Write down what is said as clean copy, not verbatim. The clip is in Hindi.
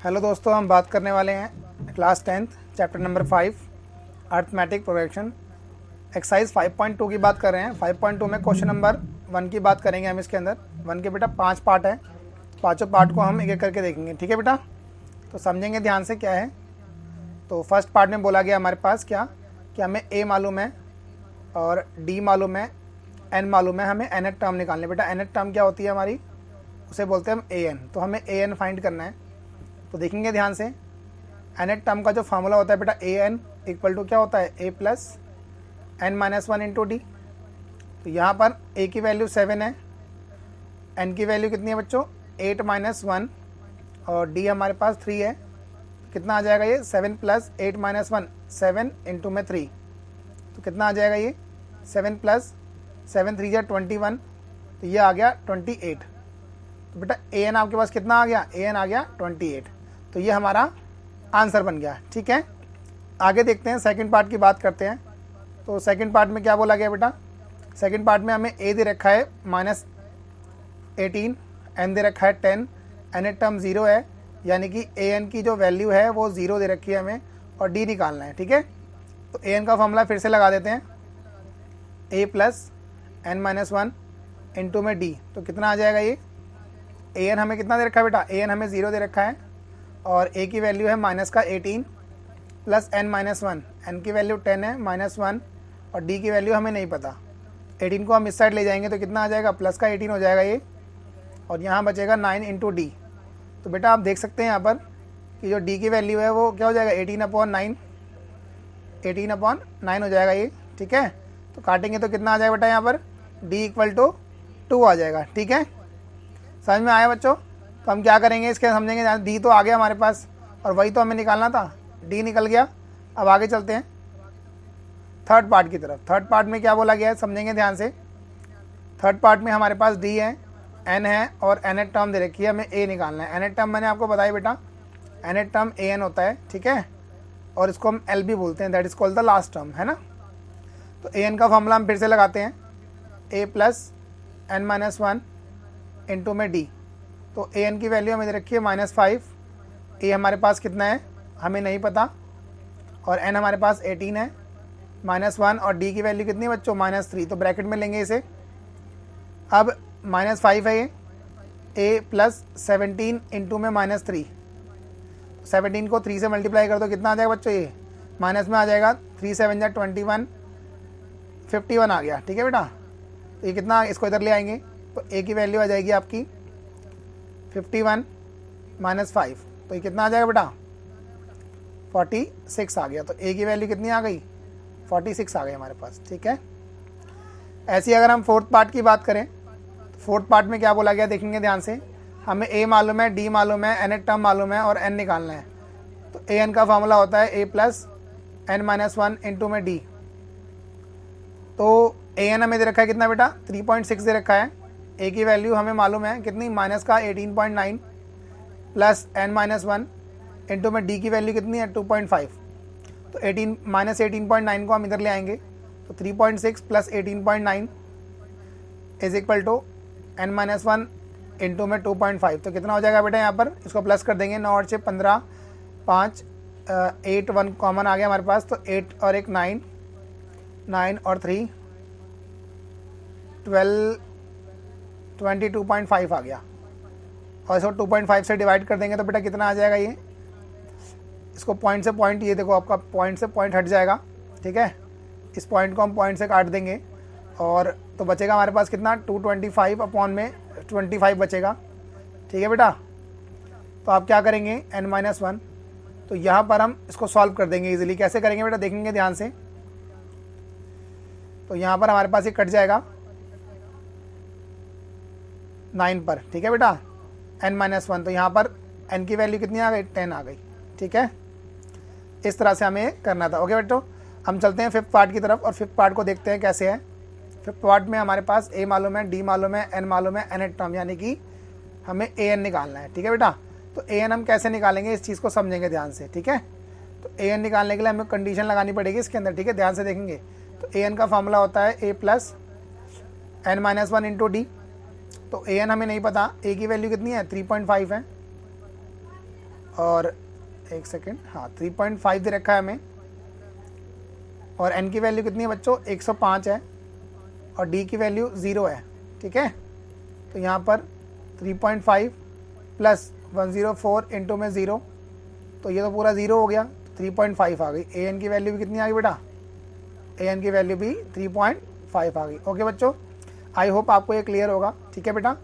हेलो दोस्तों, हम बात करने वाले हैं class 10th chapter number 5 arithmetic progression exercise 5.2 की बात कर रहे हैं। 5.2 में क्वेश्चन नंबर 1 की बात करेंगे हम। इसके अंदर 1 के बेटा 5 पार्ट है, पाँचों पार्ट को हम एक एक करके देखेंगे। ठीक है बेटा, तो समझेंगे ध्यान से क्या है। तो फर्स्ट पार्ट में बोला गया हमारे पास क्या कि हमें ए मालूम है और डी मालूम है, एन मालूम है, हमें एन टर्म निकालने। बेटा एन टर्म क्या होती है हमारी, उसे बोलते हैं हम ए एन। तो हमें ए एन फाइंड करना है। तो देखेंगे ध्यान से, एन टर्म का जो फार्मूला होता है बेटा ए एन इक्वल टू क्या होता है a plus n minus one into d. तो यहाँ पर ए की वैल्यू 7 है, एन की वैल्यू कितनी है बच्चों 8 माइनस 1 और डी हमारे पास 3 है। कितना आ जाएगा ये 7 प्लस 8 माइनस 1 7 इंटू में 3। तो कितना आ जाएगा ये 7 प्लस 7 3 21। तो ये आ गया 28। तो बेटा ए एन आपके पास कितना आ गया, ए एन आ गया 28। तो ये हमारा आंसर बन गया। ठीक है, आगे देखते हैं, सेकंड पार्ट की बात करते हैं। तो सेकंड पार्ट में क्या बोला गया बेटा, सेकंड पार्ट में हमें ए दे रखा है -18, एन दे रखा है 10, एन टर्म 0 है, यानी कि ए एन की जो वैल्यू है वो 0 दे रखी है हमें, और डी निकालना है। ठीक है, तो ए एन का फॉर्मूला फिर से लगा देते हैं, ए प्लस एन माइनस 1 इंटू में डी। तो कितना आ जाएगा ये, ए एन हमें कितना दे रखा है बेटा, ए एन हमें 0 दे रखा है और ए की वैल्यू है माइनस का 18 प्लस एन माइनस 1, एन की वैल्यू 10 है -1 और डी की वैल्यू हमें नहीं पता। 18 को हम इस साइड ले जाएंगे तो कितना आ जाएगा प्लस का 18 हो जाएगा ये, और यहाँ बचेगा 9 इंटू डी। तो बेटा आप देख सकते हैं यहाँ पर कि जो डी की वैल्यू है वो क्या हो जाएगा 18/9 हो जाएगा ये। ठीक है, तो काटेंगे तो कितना आ जाएगा बेटा यहाँ पर डी इक्वल टू 2 आ जाएगा। ठीक है, समझ में आया बच्चों। तो हम क्या करेंगे इसके समझेंगे। डी तो आ गया हमारे पास और वही तो हमें निकालना था, डी निकल गया। अब आगे चलते हैं थर्ड पार्ट की तरफ। थर्ड पार्ट में क्या बोला गया है समझेंगे ध्यान से। थर्ड पार्ट में हमारे पास डी है, एन है और एन टर्म दे रखी है, हमें ए निकालना है। एन टर्म मैंने आपको बताया बेटा, एन टर्म ए एन होता है। ठीक है, और इसको हम एल भी बोलते हैं, that is called the last term, है ना। तो ए एन का फॉर्मूला हम फिर से लगाते हैं, ए प्लस एन माइनस 1 इंटू में डी। तो ए एन की वैल्यू हमें दे रखी है -5, ए हमारे पास कितना है हमें नहीं पता, और एन हमारे पास 18 है, -1 और डी की वैल्यू कितनी है बच्चों -3। तो ब्रैकेट में लेंगे इसे। अब -5 है ये, ए प्लस 17 इंटू में -3। 17 को 3 से मल्टीप्लाई कर दो, कितना आ जाएगा बच्चों ये माइनस में आ जाएगा, 3 7 21 51 आ गया। ठीक है बेटा, तो ये कितना, इसको इधर ले आएंगे तो ए की वैल्यू आ जाएगी आपकी 51 -5। तो ये कितना आ जाएगा बेटा 46 आ गया। तो ए की वैल्यू कितनी आ गई 46 आ गई हमारे पास। ठीक है, ऐसी अगर हम फोर्थ पार्ट की बात करें तो फोर्थ पार्ट में क्या बोला गया देखेंगे ध्यान से। हमें ए मालूम है, डी मालूम है, एन टर्म मालूम है और एन निकालना है। तो ए एन का फॉर्मूला होता है a plus n minus 1 into में डी। तो ए एन हमें दे रखा है कितना बेटा 3.6 दे रखा है, ए की वैल्यू हमें मालूम है कितनी माइनस का 18.9 प्लस एन माइनस 1 इंटू में डी की वैल्यू कितनी है 2.5। तो 18 को हम इधर ले आएंगे तो 3.6 plus 18.9 is equal to n minus 1 into में 2.5। तो कितना हो जाएगा बेटा यहाँ पर, इसको प्लस कर देंगे, 9 और 6 15, 5 8 1 कॉमन आ गया हमारे पास। तो 8 और 1 9, 9 और 3 12 22.5 आ गया, और इसको 2.5 से डिवाइड कर देंगे तो बेटा कितना आ जाएगा ये, इसको पॉइंट से पॉइंट, ये देखो आपका पॉइंट से पॉइंट हट जाएगा। ठीक है, इस पॉइंट को हम पॉइंट से काट देंगे और तो बचेगा हमारे पास कितना 225 अपॉन में 25 बचेगा। ठीक है बेटा, तो आप क्या करेंगे n-1, तो यहाँ पर हम इसको सॉल्व कर देंगे इजीली। कैसे करेंगे बेटा देखेंगे ध्यान से। तो यहाँ पर हमारे पास ये कट जाएगा 9 पर। ठीक है बेटा, n-1, तो यहाँ पर n की वैल्यू कितनी आ गई 10 आ गई। ठीक है, इस तरह से हमें करना था। ओके बेटो, हम चलते हैं फिफ्थ पार्ट की तरफ और फिफ्थ पार्ट को देखते हैं कैसे है। फिफ्थ पार्ट में हमारे पास ए मालूम है, डी मालूम है, एन मालूम है, एन टर्म यानी कि हमें ए एन निकालना है। ठीक है बेटा, तो ए एन हम कैसे निकालेंगे इस चीज़ को समझेंगे ध्यान से। ठीक है, तो ए एन निकालने के लिए हमें कंडीशन लगानी पड़ेगी इसके अंदर। ठीक है, ध्यान से देखेंगे। तो ए एन का फॉर्मूला होता है a plus n minus 1 into d. तो ए एन हमें नहीं पता, ए की वैल्यू कितनी है 3.5 है और एक सेकेंड, हाँ 3.5 दे रखा है हमें, और n की वैल्यू कितनी है बच्चों, 105 है, और d की वैल्यू 0 है। ठीक है, तो यहाँ पर 3.5 प्लस 104 इंटू में 0, तो ये तो पूरा 0 हो गया, 3.5 आ गई। ए एन की वैल्यू भी कितनी आ गई बेटा, ए एन की वैल्यू भी 3.5 आ गई। ओके बच्चों, आई होप आपको ये क्लियर होगा। ठीक है बेटा,